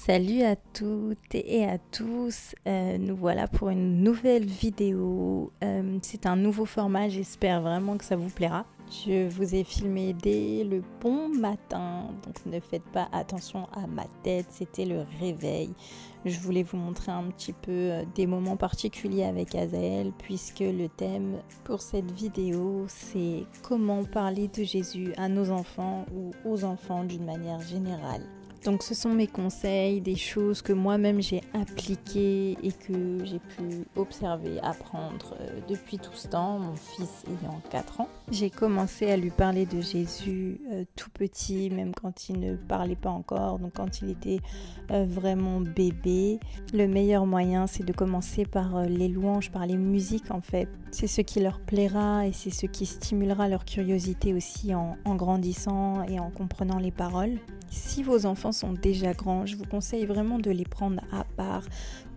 Salut à toutes et à tous, nous voilà pour une nouvelle vidéo. C'est un nouveau format, j'espère vraiment que ça vous plaira. Je vous ai filmé dès le bon matin, donc ne faites pas attention à ma tête, c'était le réveil. Je voulais vous montrer un petit peu des moments particuliers avec Azaël, puisque le thème pour cette vidéo, c'est comment parler de Jésus à nos enfants ou aux enfants d'une manière générale. Donc ce sont mes conseils, des choses que moi-même j'ai appliquées et que j'ai pu observer, apprendre depuis tout ce temps, mon fils ayant 4 ans. J'ai commencé à lui parler de Jésus tout petit, même quand il ne parlait pas encore, donc quand il était vraiment bébé. Le meilleur moyen, c'est de commencer par les louanges, par les musiques en fait. C'est ce qui leur plaira et c'est ce qui stimulera leur curiosité aussi en grandissant et en comprenant les paroles. Si vos enfants sont déjà grands, je vous conseille vraiment de les prendre à part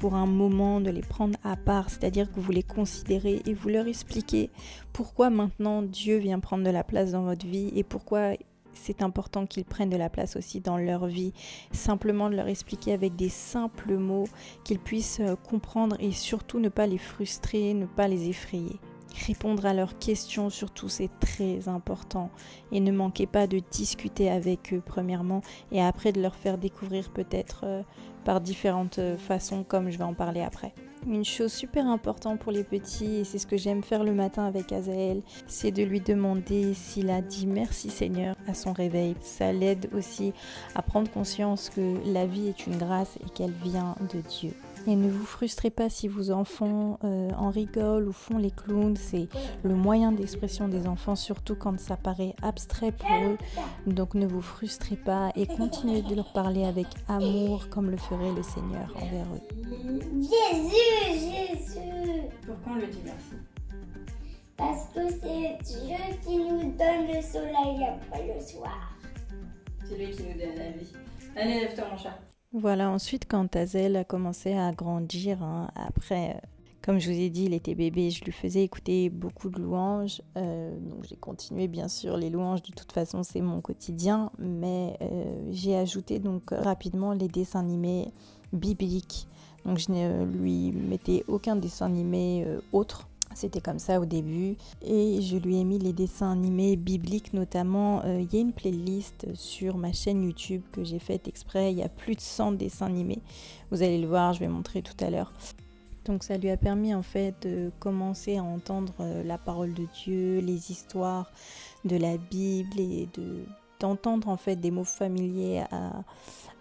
pour un moment, de les prendre à part, c'est-à-dire que vous les considérez et vous leur expliquez pourquoi maintenant Dieu vient prendre de la place dans votre vie et pourquoi c'est important qu'ils prennent de la place aussi dans leur vie. Simplement de leur expliquer avec des simples mots qu'ils puissent comprendre et surtout ne pas les frustrer, ne pas les effrayer. Répondre à leurs questions surtout, c'est très important et ne manquez pas de discuter avec eux premièrement et après de leur faire découvrir peut-être par différentes façons comme je vais en parler après. Une chose super importante pour les petits, et c'est ce que j'aime faire le matin avec Azaël, c'est de lui demander s'il a dit merci Seigneur à son réveil. Ça l'aide aussi à prendre conscience que la vie est une grâce et qu'elle vient de Dieu. Et ne vous frustrez pas si vos enfants en rigolent ou font les clowns, c'est le moyen d'expression des enfants, surtout quand ça paraît abstrait pour eux. Donc ne vous frustrez pas et continuez de leur parler avec amour comme le ferait le Seigneur envers eux. Jésus. Pourquoi on le dit merci? Parce que c'est Dieu qui nous donne le soleil après le soir. C'est lui qui nous donne la vie. Allez, lève-toi mon chat. Voilà, ensuite quand Azaël a commencé à grandir, après, comme je vous ai dit, il était bébé, je lui faisais écouter beaucoup de louanges. Donc j'ai continué bien sûr les louanges, de toute façon c'est mon quotidien, mais j'ai ajouté donc rapidement les dessins animés bibliques. Donc je ne lui mettais aucun dessin animé autre. C'était comme ça au début et je lui ai mis les dessins animés bibliques notamment. Il y a une playlist sur ma chaîne YouTube que j'ai faite exprès. Il y a plus de 100 dessins animés. Vous allez le voir, je vais montrer tout à l'heure. Donc ça lui a permis en fait de commencer à entendre la parole de Dieu, les histoires de la Bible et d'entendre en fait des mots familiers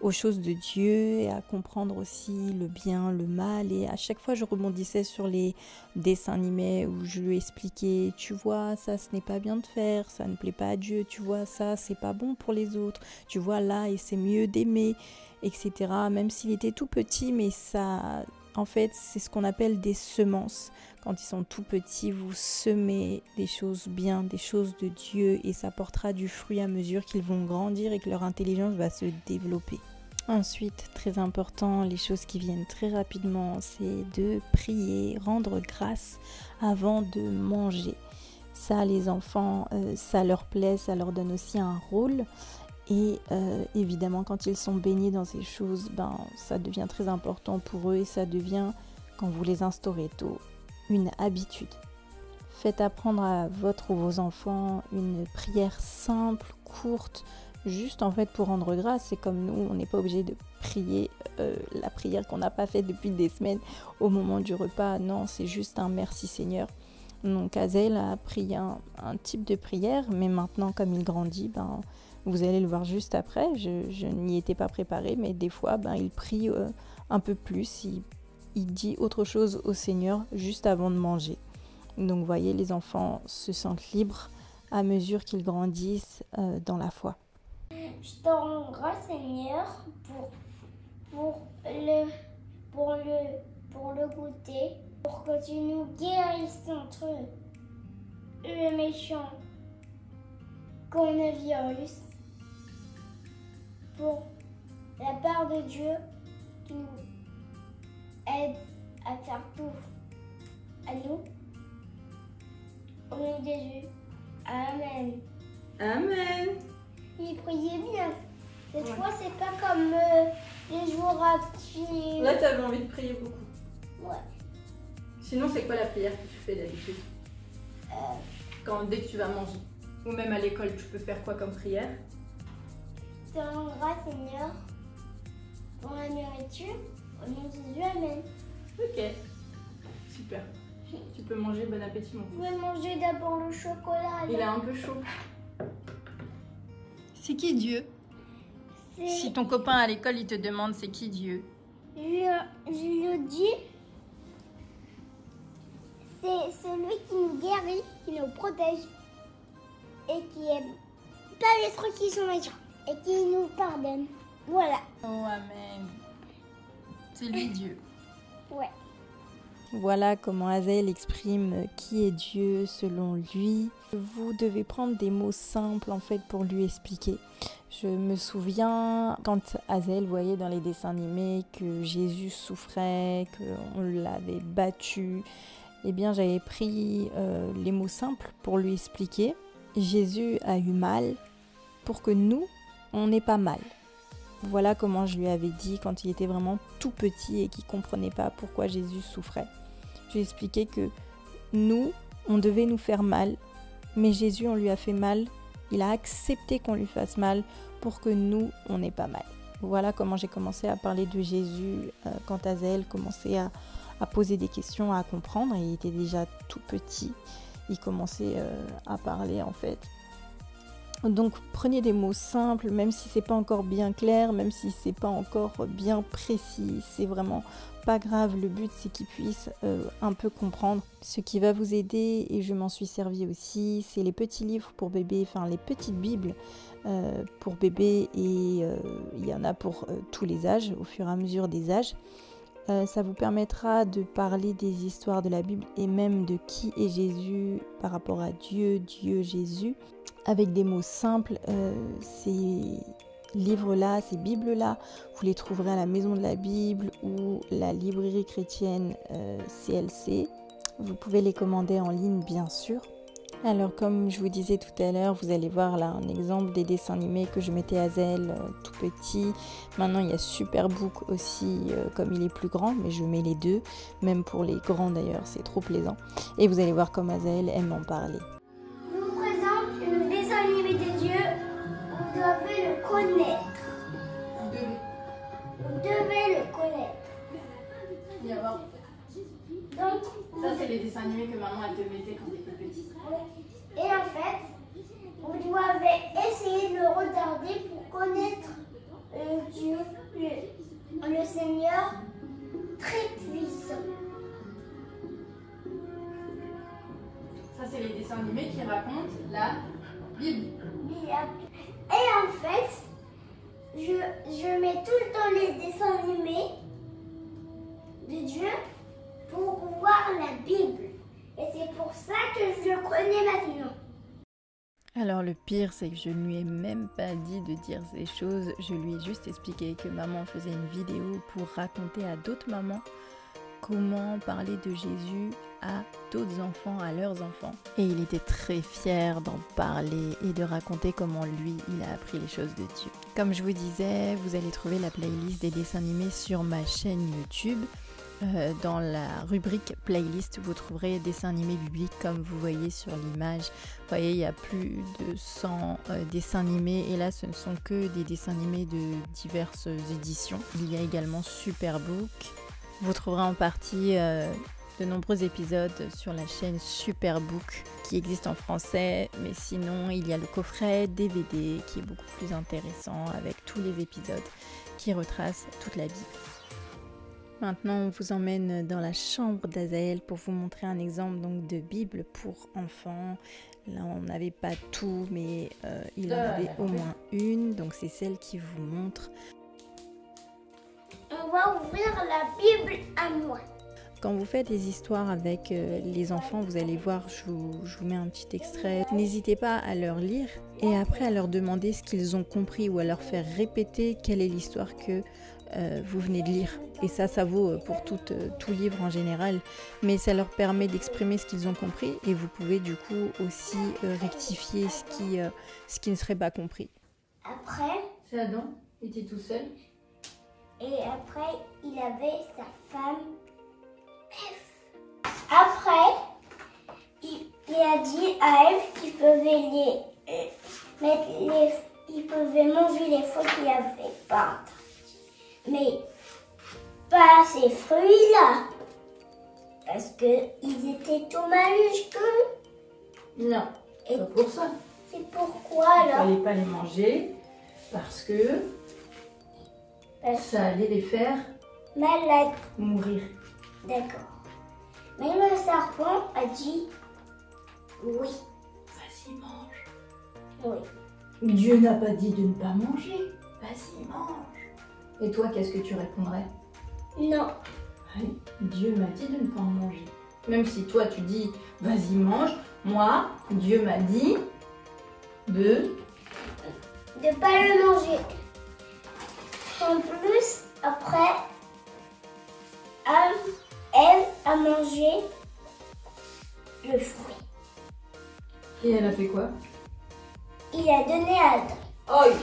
aux choses de Dieu et à comprendre aussi le bien, le mal. Et à chaque fois, je rebondissais sur les dessins animés où je lui expliquais, tu vois, ça, ce n'est pas bien de faire, ça ne plaît pas à Dieu, tu vois, ça, c'est pas bon pour les autres, tu vois, là, et c'est mieux d'aimer, etc. Même s'il était tout petit, mais ça, en fait, c'est ce qu'on appelle des semences. Quand ils sont tout petits, vous semez des choses bien, des choses de Dieu, et ça portera du fruit à mesure qu'ils vont grandir et que leur intelligence va se développer. Ensuite, très important, les choses qui viennent très rapidement, c'est de prier, rendre grâce avant de manger. Ça, les enfants, ça leur plaît, ça leur donne aussi un rôle. Et évidemment, quand ils sont baignés dans ces choses, ça devient très important pour eux et ça devient, quand vous les instaurez tôt, une habitude. Faites apprendre à votre ou vos enfants une prière simple, courte, juste en fait pour rendre grâce. C'est comme nous, on n'est pas obligé de prier la prière qu'on n'a pas faite depuis des semaines au moment du repas. Non, c'est juste un merci Seigneur. Donc Azaël a appris un type de prière, mais maintenant comme il grandit, vous allez le voir juste après. Je n'y étais pas préparée, mais des fois il prie un peu plus, il dit autre chose au Seigneur juste avant de manger. Donc vous voyez, les enfants se sentent libres à mesure qu'ils grandissent dans la foi. Je te rends grâce Seigneur pour le goûter, pour que tu nous guérisses contre le méchant coronavirus, pour la part de Dieu qui nous aide à faire tout à nous. Au nom de Jésus. Amen. Amen. Il priait bien. Cette fois, c'est pas comme les jours actifs. Là, tu avais envie de prier beaucoup. Ouais. Sinon, c'est quoi la prière que tu fais d'habitude dès que tu vas manger? Ou même à l'école, tu peux faire quoi comme prière? Je te rends grâce, Seigneur, pour la nourriture. Au nom de Jésus, amen. Ok, super. Tu peux manger, bon appétit mon Je fils. vais manger d'abord le chocolat. Il est un peu chaud. C'est qui Dieu? C'est- Si ton copain à l'école, il te demande c'est qui Dieu? Je le dis, c'est celui qui nous guérit, qui nous protège et qui aime pas les trucs qui sont méchants et qui nous pardonne. Voilà. Oh, amen. C'est lui Dieu. Ouais. Voilà comment Azaël exprime qui est Dieu selon lui. Vous devez prendre des mots simples en fait pour lui expliquer. Je me souviens quand Azaël voyait dans les dessins animés que Jésus souffrait, qu'on l'avait battu. Eh bien j'avais pris les mots simples pour lui expliquer. Jésus a eu mal pour que nous, on n'ait pas mal. Voilà comment je lui avais dit quand il était vraiment tout petit et qu'il ne comprenait pas pourquoi Jésus souffrait. Je lui ai expliqué que nous, on devait nous faire mal, mais Jésus, on lui a fait mal. Il a accepté qu'on lui fasse mal pour que nous, on n'ait pas mal. Voilà comment j'ai commencé à parler de Jésus quand Azaël commençait à poser des questions, à comprendre. Il était déjà tout petit. Il commençait à parler en fait. Donc prenez des mots simples, même si c'est pas encore bien clair, même si c'est pas encore bien précis, c'est vraiment pas grave. Le but c'est qu'ils puissent un peu comprendre. Ce qui va vous aider, et je m'en suis servi aussi, c'est les petits livres pour bébé, enfin les petites bibles pour bébé, et il y en a pour tous les âges, au fur et à mesure des âges. Ça vous permettra de parler des histoires de la Bible et même de qui est Jésus par rapport à Dieu, Jésus, avec des mots simples. Ces livres-là, ces Bibles-là, vous les trouverez à la Maison de la Bible ou la librairie chrétienne CLC. Vous pouvez les commander en ligne, bien sûr. Alors, comme je vous disais tout à l'heure, vous allez voir là un exemple des dessins animés que je mettais à Azaël tout petit. Maintenant, il y a Superbook aussi, comme il est plus grand, mais je mets les deux. Même pour les grands d'ailleurs, c'est trop plaisant. Et vous allez voir comme Azaël aime en parler. Je vous présente le dessin animé de Dieu. Vous devez le connaître. Vous devez le connaître. Il y a voir. Donc, Ça, c'est les dessins animés que maman elle te mettait quand t'étais petite. et en fait, vous devez essayer de le regarder pour connaître Dieu, le Seigneur très puissant. Ça, c'est les dessins animés qui racontent la Bible. Et en fait, je mets tout le temps les dessins animés de Dieu pour voir la Bible. Et c'est pour ça que je le connais maintenant. Alors le pire, c'est que je ne lui ai même pas dit de dire ces choses. Je lui ai juste expliqué que maman faisait une vidéo pour raconter à d'autres mamans comment parler de Jésus à d'autres enfants, à leurs enfants. Et il était très fier d'en parler et de raconter comment lui, il a appris les choses de Dieu. Comme je vous disais, vous allez trouver la playlist des dessins animés sur ma chaîne YouTube. Dans la rubrique playlist, vous trouverez dessins animés bibliques comme vous voyez sur l'image. Vous voyez, il y a plus de 100 dessins animés et là, ce ne sont que des dessins animés de diverses éditions. Il y a également Superbook. Vous trouverez en partie de nombreux épisodes sur la chaîne Superbook qui existe en français, mais sinon il y a le coffret DVD qui est beaucoup plus intéressant avec tous les épisodes qui retracent toute la Bible. Maintenant, on vous emmène dans la chambre d'Azaël pour vous montrer un exemple donc, de Bible pour enfants. Là, on n'avait pas tout, mais il en avait au moins une. Donc, c'est celle qui vous montre. On va ouvrir la Bible à moi. Quand vous faites des histoires avec les enfants, vous allez voir, je vous mets un petit extrait. N'hésitez pas à leur lire et après à leur demander ce qu'ils ont compris ou à leur faire répéter quelle est l'histoire que vous venez de lire. Et ça vaut pour tout livre en général, mais ça leur permet d'exprimer ce qu'ils ont compris et vous pouvez du coup aussi rectifier ce qui ne serait pas compris. Après, C'est Adam, il était tout seul. Et après, il avait sa femme Ève. Après, il a dit à Ève qu'il pouvait il pouvait manger les fruits qu'il n'avait pas interdits. Mais pas ces fruits-là. Parce qu'ils étaient tout majuscules. Non, Et pas pour ça. c'est pourquoi Il alors? fallait pas les manger parce que ça allait les faire Malade. mourir. D'accord. Mais le serpent a dit oui. Vas-y, mange. Oui. Dieu n'a pas dit de ne pas manger. Vas-y, mange. Et toi, qu'est-ce que tu répondrais? Non. Oui, Dieu m'a dit de ne pas en manger. Même si toi, tu dis, vas-y, mange. Moi, Dieu m'a dit de... De pas le manger. En plus, après, Ève a mangé le fruit. Et elle a fait quoi? Il a donné à Adam. Aïe, aïe,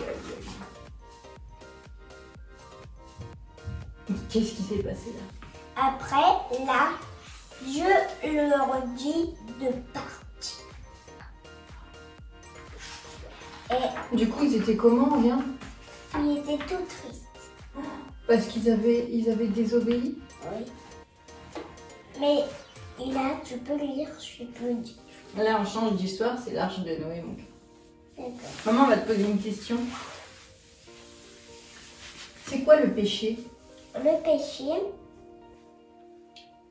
aïe. Qu'est-ce qui s'est passé là? Après, là, Dieu leur dit de partir. Et Du coup, ils étaient comment, viens? il était tout triste. Parce qu'ils avaient désobéi? Oui. Mais là, tu peux lire, je peux dire. Là, on change d'histoire, c'est l'arche de Noé, mon cœur. D'accord. Maman va te poser une question. C'est quoi le péché? Le péché,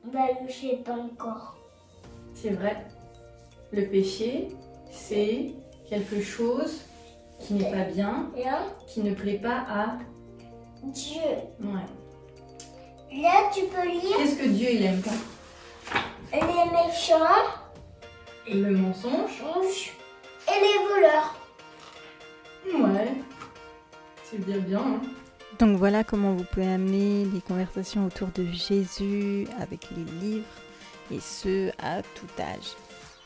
je sais pas encore. C'est vrai. Le péché, c'est quelque chose qui n'est pas bien, Là, qui ne plaît pas à... Dieu. Ouais. Là, tu peux lire Qu'est-ce que Dieu, il aime pas? les méchants, Et le mensonge? et les voleurs. Ouais. C'est bien bien, hein. Donc voilà comment vous pouvez amener les conversations autour de Jésus avec les livres, et ce à tout âge.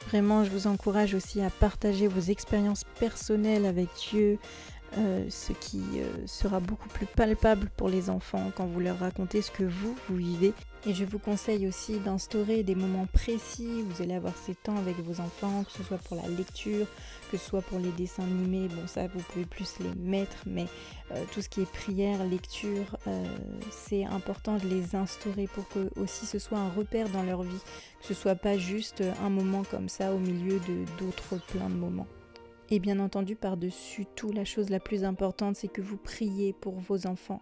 Vraiment, je vous encourage aussi à partager vos expériences personnelles avec Dieu, ce qui sera beaucoup plus palpable pour les enfants quand vous leur racontez ce que vous vivez. Et je vous conseille aussi d'instaurer des moments précis où vous allez avoir ces temps avec vos enfants, que ce soit pour la lecture, que ce soit pour les dessins animés. Bon, ça, vous pouvez plus les mettre, mais tout ce qui est prière, lecture, c'est important de les instaurer pour que aussi ce soit un repère dans leur vie, que ce soit pas juste un moment comme ça au milieu de d'autres plein de moments. Et bien entendu, par-dessus tout, la chose la plus importante, c'est que vous priez pour vos enfants.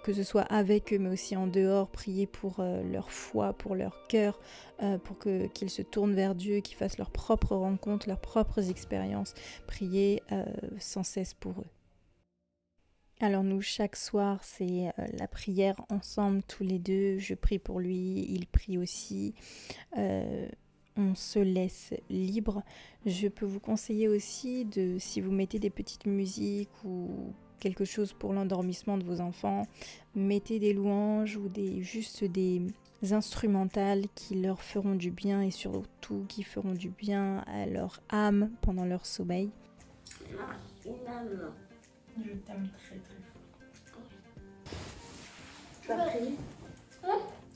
Que ce soit avec eux, mais aussi en dehors, priez pour leur foi, pour leur cœur, pour qu'ils se tournent vers Dieu, qu'ils fassent leurs propres rencontres, leurs propres expériences. Priez sans cesse pour eux. Alors nous, chaque soir, c'est la prière ensemble, tous les deux. Je prie pour lui, il prie aussi. On se laisse libre. Je peux vous conseiller aussi si vous mettez des petites musiques ou quelque chose pour l'endormissement de vos enfants, mettez des louanges ou juste des instrumentales qui leur feront du bien et surtout qui feront du bien à leur âme pendant leur sommeil. Maman. Je t'aime très très fort. Tu vas prier?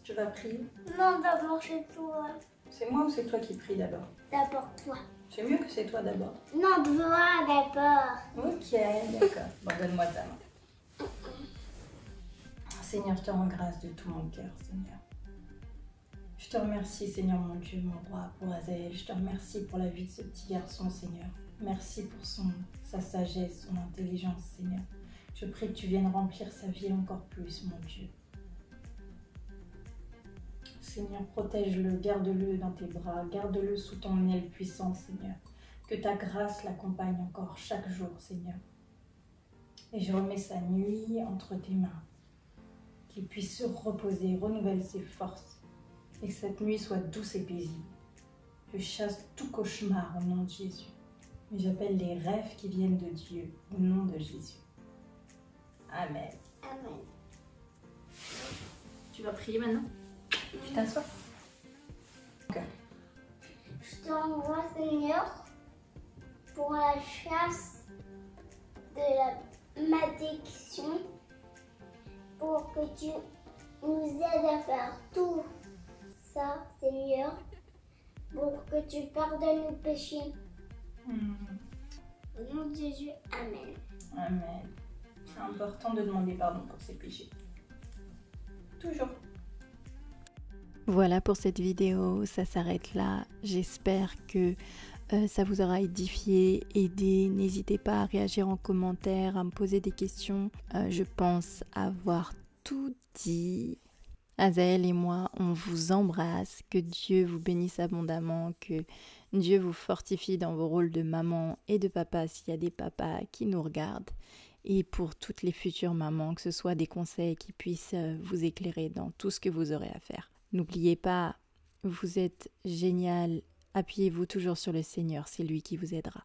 Tu vas prier? Non, d'abord c'est toi. C'est moi ou c'est toi qui prie d'abord? D'abord toi. C'est mieux que c'est toi d'abord. Non, toi d'abord. Ok, d'accord. Bon, donne-moi ta main. Seigneur, je te rends grâce de tout mon cœur, Seigneur. Je te remercie, Seigneur mon Dieu, mon roi, pour Azaël. Je te remercie pour la vie de ce petit garçon, Seigneur. Merci pour sa sagesse, son intelligence, Seigneur. Je prie que tu viennes remplir sa vie encore plus, mon Dieu. Seigneur, protège-le, garde-le dans tes bras, garde-le sous ton aile puissante, Seigneur. Que ta grâce l'accompagne encore chaque jour, Seigneur. Et je remets sa nuit entre tes mains. Qu'il puisse se reposer, renouvelle ses forces. Et que cette nuit soit douce et paisible. Je chasse tout cauchemar au nom de Jésus. Et j'appelle les rêves qui viennent de Dieu au nom de Jésus. Amen. Amen. Tu vas prier maintenant? Tu t'assois? Je t'envoie, Seigneur, pour la chasse de la malédiction pour que tu nous aides à faire tout ça, Seigneur, pour que tu pardonnes nos péchés. Au nom de Jésus, Amen. Amen. C'est important de demander pardon pour ses péchés. Toujours. Voilà pour cette vidéo, ça s'arrête là. J'espère que ça vous aura édifié, aidé. N'hésitez pas à réagir en commentaire, à me poser des questions. Je pense avoir tout dit. Azaël et moi, on vous embrasse. Que Dieu vous bénisse abondamment, que Dieu vous fortifie dans vos rôles de maman et de papa s'il y a des papas qui nous regardent. Et pour toutes les futures mamans, que ce soit des conseils qui puissent vous éclairer dans tout ce que vous aurez à faire. N'oubliez pas, vous êtes génial. Appuyez-vous toujours sur le Seigneur, c'est lui qui vous aidera.